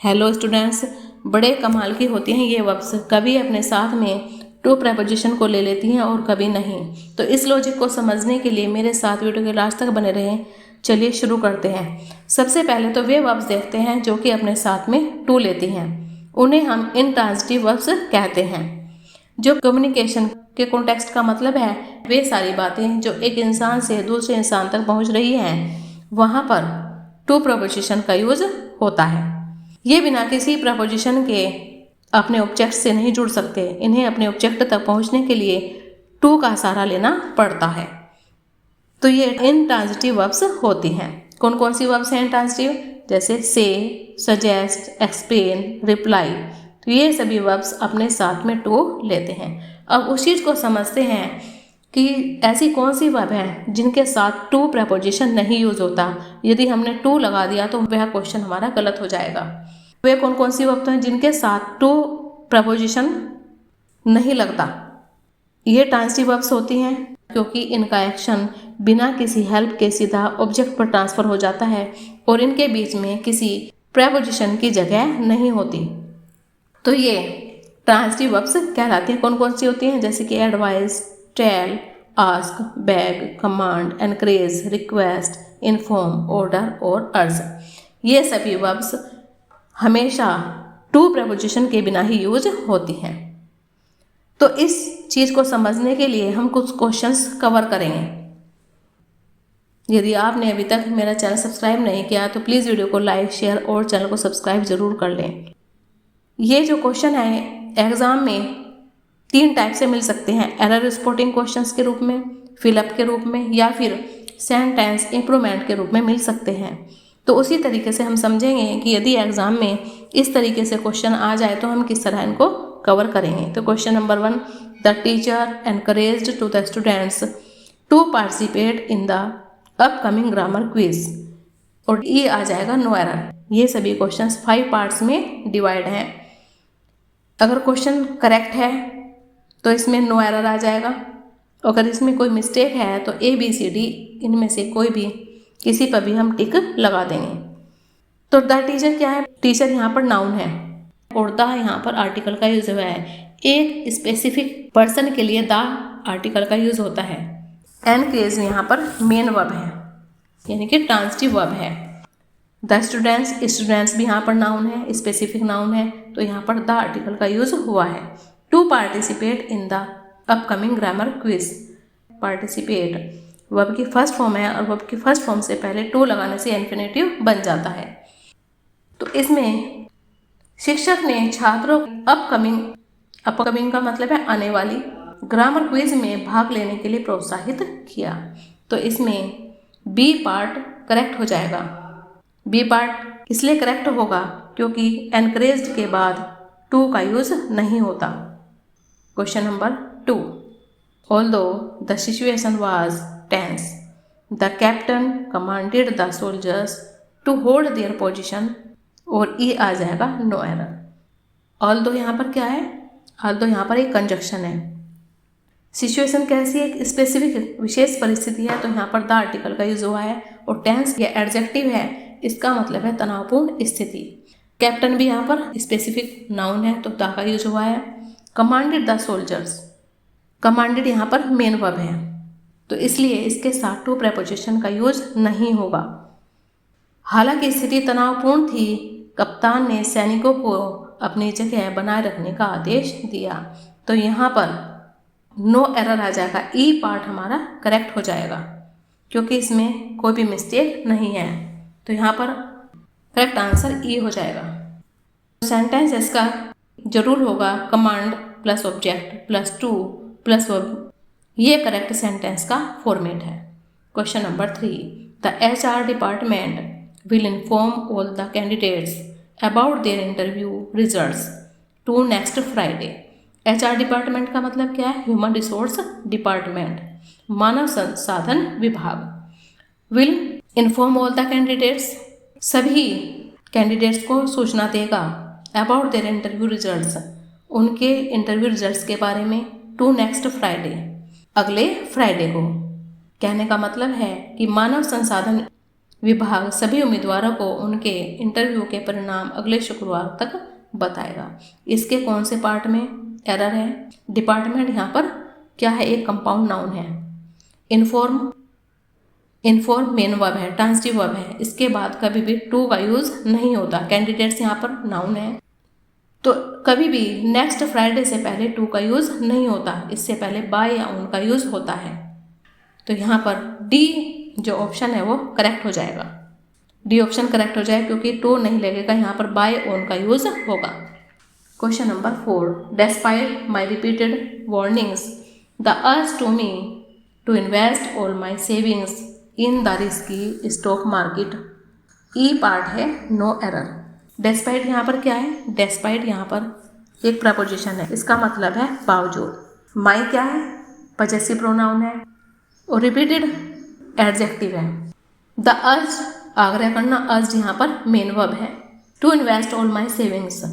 Hello students, बड़े कमाल की होती हैं ये वर्ब्स। कभी अपने साथ में टू प्रपोजिशन को ले लेती हैं और कभी नहीं। तो इस लॉजिक को समझने के लिए मेरे साथ वीडियो के लास्ट तक बने रहें। चलिए शुरू करते हैं। सबसे पहले तो वे वर्ब्स देखते हैं जो कि अपने साथ में टू लेती हैं। उन्हें हम इंट्रांजिटिव वर्ब्स कहते हैं। जो कम्युनिकेशन के कॉन्टेक्स्ट का मतलब है, वे सारी बातें जो एक इंसान से दूसरे इंसान तक पहुंच रही हैं, वहां पर टू प्रपोजिशन का यूज होता है। ये बिना किसी प्रपोजिशन के अपने ऑब्जेक्ट से नहीं जुड़ सकते। इन्हें अपने ऑब्जेक्ट तक पहुंचने के लिए टू का सहारा लेना पड़ता है। तो ये इंट्रांजिटिव वर्ब्स होती हैं। कौन कौन सी वर्ब्स हैं इंट्रांजिटिव? जैसे से, सजेस्ट, एक्सप्लेन, रिप्लाई। तो ये सभी वर्ब्स अपने साथ में टू लेते हैं। अब उस चीज़ को समझते हैं कि ऐसी कौन सी वर्ब है जिनके साथ टू प्रपोजिशन नहीं यूज होता। यदि हमने टू लगा दिया तो वह क्वेश्चन हमारा गलत हो जाएगा। वे कौन कौन सी वर्ब हैं जिनके साथ टू प्रपोजिशन नहीं लगता? ये ट्रांजिटिव वर्ब्स होती हैं क्योंकि इनका एक्शन बिना किसी हेल्प के सीधा ऑब्जेक्ट पर ट्रांसफर हो जाता है और इनके बीच में किसी प्रपोजिशन की जगह नहीं होती। तो ये ट्रांजिटिव वर्ब्स कहलाती हैं। कौन कौन सी होती हैं? जैसे कि advice, tell, ask, beg, command, encourage, request, inform, order और अर्ज। ये सभी वर्ब्स हमेशा टू प्रपोजिशन के बिना ही यूज होती हैं। तो इस चीज़ को समझने के लिए हम कुछ क्वेश्चंस कवर करेंगे। यदि आपने अभी तक मेरा चैनल सब्सक्राइब नहीं किया तो प्लीज़ वीडियो को लाइक, शेयर और चैनल को सब्सक्राइब जरूर कर लें। ये जो क्वेश्चन है एग्ज़ाम में 3 टाइप से मिल सकते हैं। एरर स्पॉटिंग क्वेश्चंस के रूप में, फिलअप के रूप में या फिर सेंटेंस इंप्रूवमेंट के रूप में मिल सकते हैं। तो उसी तरीके से हम समझेंगे कि यदि एग्ज़ाम में इस तरीके से क्वेश्चन आ जाए तो हम किस तरह इनको कवर करेंगे। तो question number 1, the teacher encouraged to the students to participate in the upcoming grammar quiz. और ये आ जाएगा नो एरर। ये सभी क्वेश्चंस 5 पार्ट्स में डिवाइड हैं। अगर क्वेश्चन करेक्ट है तो इसमें नो एरर आ जाएगा। अगर इसमें कोई मिस्टेक है तो ABCD इनमें से कोई भी किसी पर भी हम टिक लगा देंगे। तो द टीचर क्या है? टीचर यहाँ पर नाउन है और द यहाँ पर आर्टिकल का यूज हुआ है। एक स्पेसिफिक पर्सन के लिए द आर्टिकल का यूज होता है। एनकरेज यहाँ पर मेन वर्ब है, यानी कि ट्रांजिटिव वर्ब है। द स्टूडेंट्स, स्टूडेंट्स भी यहाँ पर नाउन है, स्पेसिफिक नाउन है, तो यहाँ पर द आर्टिकल का यूज हुआ है। To participate in the upcoming grammar quiz. Participate verb की फर्स्ट फॉर्म है और वर्ब की फर्स्ट फॉर्म से पहले टू लगाने से इन्फिनेटिव बन जाता है। तो इसमें शिक्षक ने छात्रों अपकमिंग का मतलब है आने वाली, ग्रामर क्विज में भाग लेने के लिए प्रोत्साहित किया। तो इसमें बी पार्ट करेक्ट हो जाएगा। बी पार्ट इसलिए करेक्ट होगा क्योंकि एनकरेज्ड के बाद टू का यूज नहीं होता। Question number 2, although the situation was tense, the captain commanded the soldiers to hold their position। और ये आ जाएगा नो एरर। although यहाँ पर क्या है? although यहाँ पर एक कंजक्शन है। सिचुएशन कैसी है? एक स्पेसिफिक विशेष परिस्थिति है, तो यहाँ पर द आर्टिकल का यूज हुआ है। और टेंस या एडजेक्टिव है, इसका मतलब है तनावपूर्ण स्थिति। कैप्टन भी यहाँ पर स्पेसिफिक नाउन है, तो द का यूज हुआ है। कमांडेड द सोल्जर्स, कमांडेड यहाँ पर मेन वर्ब है, तो इसलिए इसके साथ टू प्रपोजिशन का यूज नहीं होगा। हालांकि स्थिति तनावपूर्ण थी, कप्तान ने सैनिकों को अपनी जगह बनाए रखने का आदेश दिया। तो यहाँ पर नो एरर आ जाएगा। ई पार्ट हमारा करेक्ट हो जाएगा क्योंकि इसमें कोई भी मिस्टेक नहीं है। तो यहाँ पर करेक्ट आंसर ई हो जाएगा। सेंटेंस इसका जरूर होगा command plus object plus to plus verb. ये करेक्ट सेंटेंस का फॉर्मेट है। Question number 3, the HR department will inform all the candidates about their interview results to next Friday. HR department का मतलब क्या है? ह्यूमन रिसोर्स डिपार्टमेंट, मानव संसाधन विभाग। Will inform all the candidates, सभी कैंडिडेट्स को सूचना देगा। अबाउट देयर इंटरव्यू रिजल्ट्स, उनके इंटरव्यू रिजल्ट्स के बारे में। टू नेक्स्ट फ्राइडे, अगले फ्राइडे को। कहने का मतलब है कि मानव संसाधन विभाग सभी उम्मीदवारों को उनके इंटरव्यू के परिणाम अगले शुक्रवार तक बताएगा। इसके कौन से पार्ट में एरर है? डिपार्टमेंट यहाँ पर क्या है? एक कंपाउंड नाउन है। इन्फॉर्म मेन वर्ब है, ट्रांजिटिव वर्ब है। इसके बाद कभी भी टू का यूज नहीं होता। कैंडिडेट्स यहाँ पर नाउन है, तो कभी भी नेक्स्ट फ्राइडे से पहले टू का यूज नहीं होता। इससे पहले बाय या ऑन का यूज होता है। तो यहाँ पर डी जो ऑप्शन है वो करेक्ट हो जाएगा। डी ऑप्शन करेक्ट हो जाएगा क्योंकि टू नहीं लगेगा, यहाँ पर बाय ऑन का यूज होगा। Question number 4, despite my repeated warnings the urge to me to invest all my savings in the risky stock market. E part है नो एरर। डेस्पाइट यहाँ पर क्या है? डेस्पाइट यहाँ पर एक प्रपोजिशन है, इसका मतलब है बावजूद। माई क्या है? पजेसिव प्रोनाउन है और रिपीटेड एडजेक्टिव है। द अर्ज आग्रह करना, अर्ज यहाँ पर मेन वर्ब है। To invest all my savings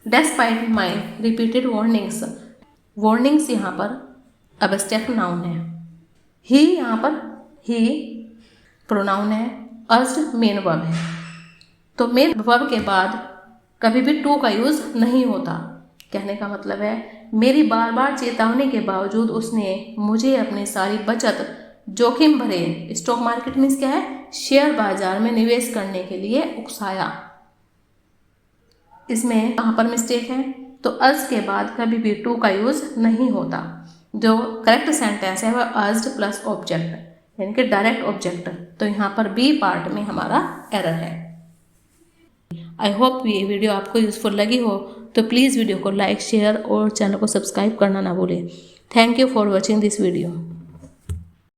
despite my repeated warnings, warnings यहाँ पर एब्स्ट्रैक्ट नाउन है। ही यहाँ पर ही प्रोनाउन है, अर्ज मेन वर्ब है। तो मेन वर्ब के बाद कभी भी टू का यूज नहीं होता। कहने का मतलब है मेरी बार बार चेतावनी के बावजूद उसने मुझे अपनी सारी बचत जोखिम भरे स्टॉक मार्केट मीन्स क्या है? शेयर बाजार में निवेश करने के लिए उकसाया। इसमें कहाँ पर मिस्टेक है? तो अर्ज के बाद कभी भी टू का यूज नहीं होता। जो करेक्ट सेंटेंस है वह अर्ज्ड प्लस ऑब्जेक्ट यानी कि डायरेक्ट ऑब्जेक्ट। तो यहाँ पर बी पार्ट में हमारा एरर है। आई होप ये वीडियो आपको यूज़फुल लगी हो, तो प्लीज़ वीडियो को लाइक, शेयर और चैनल को सब्सक्राइब करना ना भूलें। Thank you for watching this video.